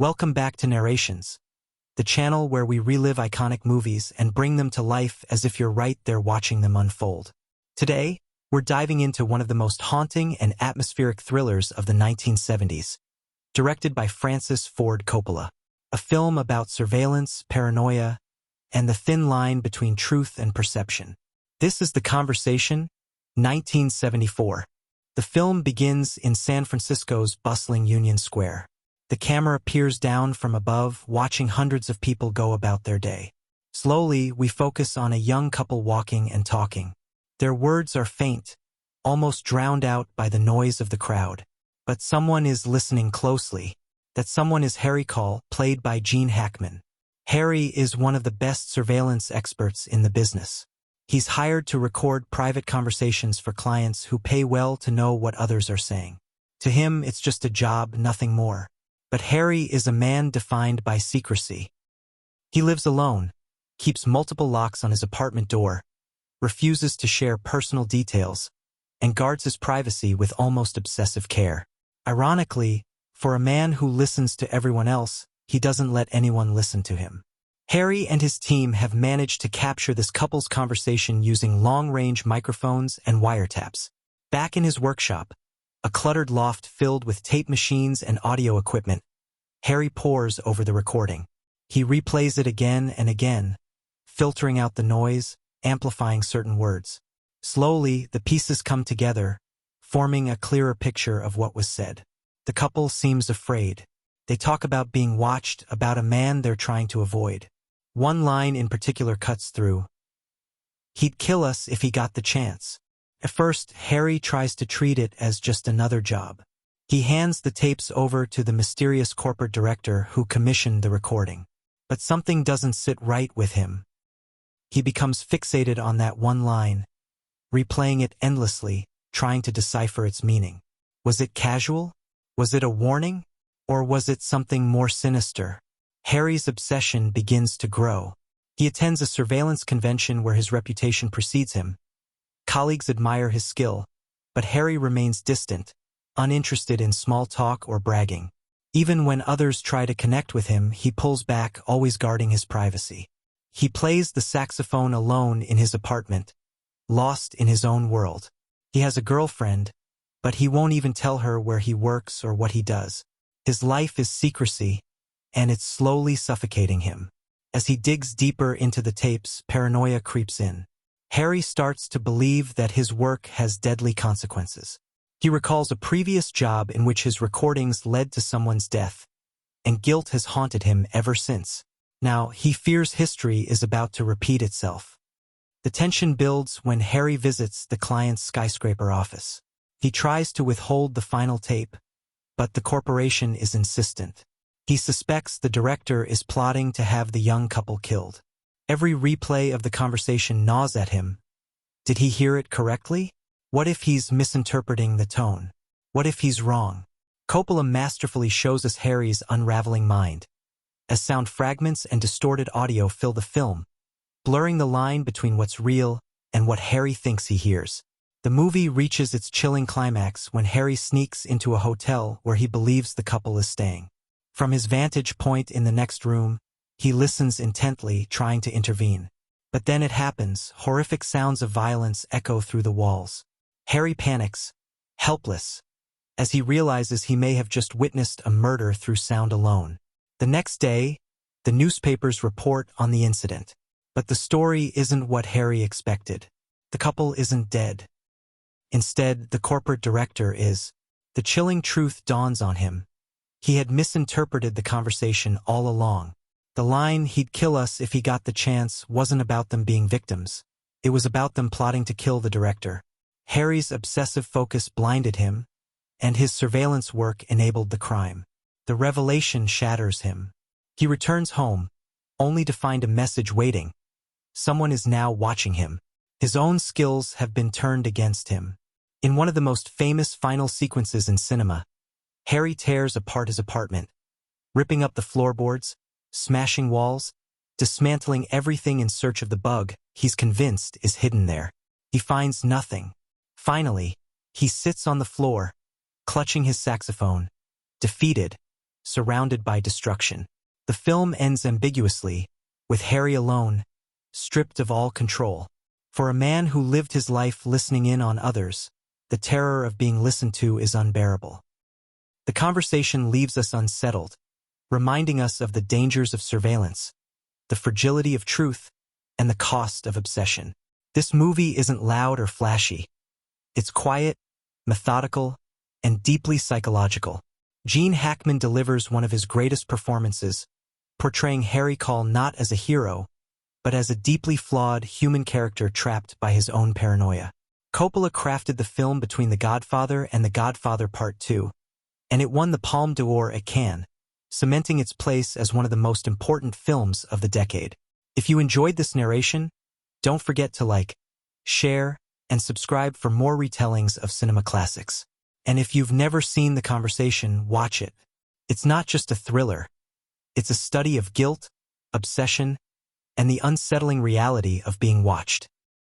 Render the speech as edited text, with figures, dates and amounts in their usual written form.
Welcome back to Narrations, the channel where we relive iconic movies and bring them to life as if you're right there watching them unfold. Today, we're diving into one of the most haunting and atmospheric thrillers of the 1970s, directed by Francis Ford Coppola, a film about surveillance, paranoia, and the thin line between truth and perception. This is The Conversation, 1974. The film begins in San Francisco's bustling Union Square. The camera peers down from above, watching hundreds of people go about their day. Slowly, we focus on a young couple walking and talking. Their words are faint, almost drowned out by the noise of the crowd. But someone is listening closely. That someone is Harry Call, played by Gene Hackman. Harry is one of the best surveillance experts in the business. He's hired to record private conversations for clients who pay well to know what others are saying. To him, it's just a job, nothing more. But Harry is a man defined by secrecy. He lives alone, keeps multiple locks on his apartment door, refuses to share personal details, and guards his privacy with almost obsessive care. Ironically, for a man who listens to everyone else, he doesn't let anyone listen to him. Harry and his team have managed to capture this couple's conversation using long-range microphones and wiretaps. Back in his workshop, a cluttered loft filled with tape machines and audio equipment, Harry pores over the recording. He replays it again and again, filtering out the noise, amplifying certain words. Slowly, the pieces come together, forming a clearer picture of what was said. The couple seems afraid. They talk about being watched, about a man they're trying to avoid. One line in particular cuts through. "He'd kill us if he got the chance." At first, Harry tries to treat it as just another job. He hands the tapes over to the mysterious corporate director who commissioned the recording. But something doesn't sit right with him. He becomes fixated on that one line, replaying it endlessly, trying to decipher its meaning. Was it casual? Was it a warning? Or was it something more sinister? Harry's obsession begins to grow. He attends a surveillance convention where his reputation precedes him. Colleagues admire his skill, but Harry remains distant, uninterested in small talk or bragging. Even when others try to connect with him, he pulls back, always guarding his privacy. He plays the saxophone alone in his apartment, lost in his own world. He has a girlfriend, but he won't even tell her where he works or what he does. His life is secrecy, and it's slowly suffocating him. As he digs deeper into the tapes, paranoia creeps in. Harry starts to believe that his work has deadly consequences. He recalls a previous job in which his recordings led to someone's death, and guilt has haunted him ever since. Now, he fears history is about to repeat itself. The tension builds when Harry visits the client's skyscraper office. He tries to withhold the final tape, but the corporation is insistent. He suspects the director is plotting to have the young couple killed. Every replay of the conversation gnaws at him. Did he hear it correctly? What if he's misinterpreting the tone? What if he's wrong? Coppola masterfully shows us Harry's unraveling mind, as sound fragments and distorted audio fill the film, blurring the line between what's real and what Harry thinks he hears. The movie reaches its chilling climax when Harry sneaks into a hotel where he believes the couple is staying. From his vantage point in the next room, he listens intently, trying to intervene. But then it happens. Horrific sounds of violence echo through the walls. Harry panics, helpless, as he realizes he may have just witnessed a murder through sound alone. The next day, the newspapers report on the incident. But the story isn't what Harry expected. The couple isn't dead. Instead, the corporate director is. The chilling truth dawns on him. He had misinterpreted the conversation all along. The line, "He'd kill us if he got the chance," wasn't about them being victims. It was about them plotting to kill the director. Harry's obsessive focus blinded him, and his surveillance work enabled the crime. The revelation shatters him. He returns home, only to find a message waiting. Someone is now watching him. His own skills have been turned against him. In one of the most famous final sequences in cinema, Harry tears apart his apartment, ripping up the floorboards, smashing walls, dismantling everything in search of the bug he's convinced is hidden there. He finds nothing. Finally, he sits on the floor, clutching his saxophone, defeated, surrounded by destruction. The film ends ambiguously, with Harry alone, stripped of all control. For a man who lived his life listening in on others, the terror of being listened to is unbearable. The conversation leaves us unsettled, reminding us of the dangers of surveillance, the fragility of truth, and the cost of obsession. This movie isn't loud or flashy. It's quiet, methodical, and deeply psychological. Gene Hackman delivers one of his greatest performances, portraying Harry Cole not as a hero, but as a deeply flawed human character trapped by his own paranoia. Coppola crafted the film between The Godfather and The Godfather Part 2, and it won the Palme d'Or at Cannes, cementing its place as one of the most important films of the decade. If you enjoyed this narration, don't forget to like, share, and subscribe for more retellings of cinema classics. And if you've never seen The Conversation, watch it. It's not just a thriller. It's a study of guilt, obsession, and the unsettling reality of being watched.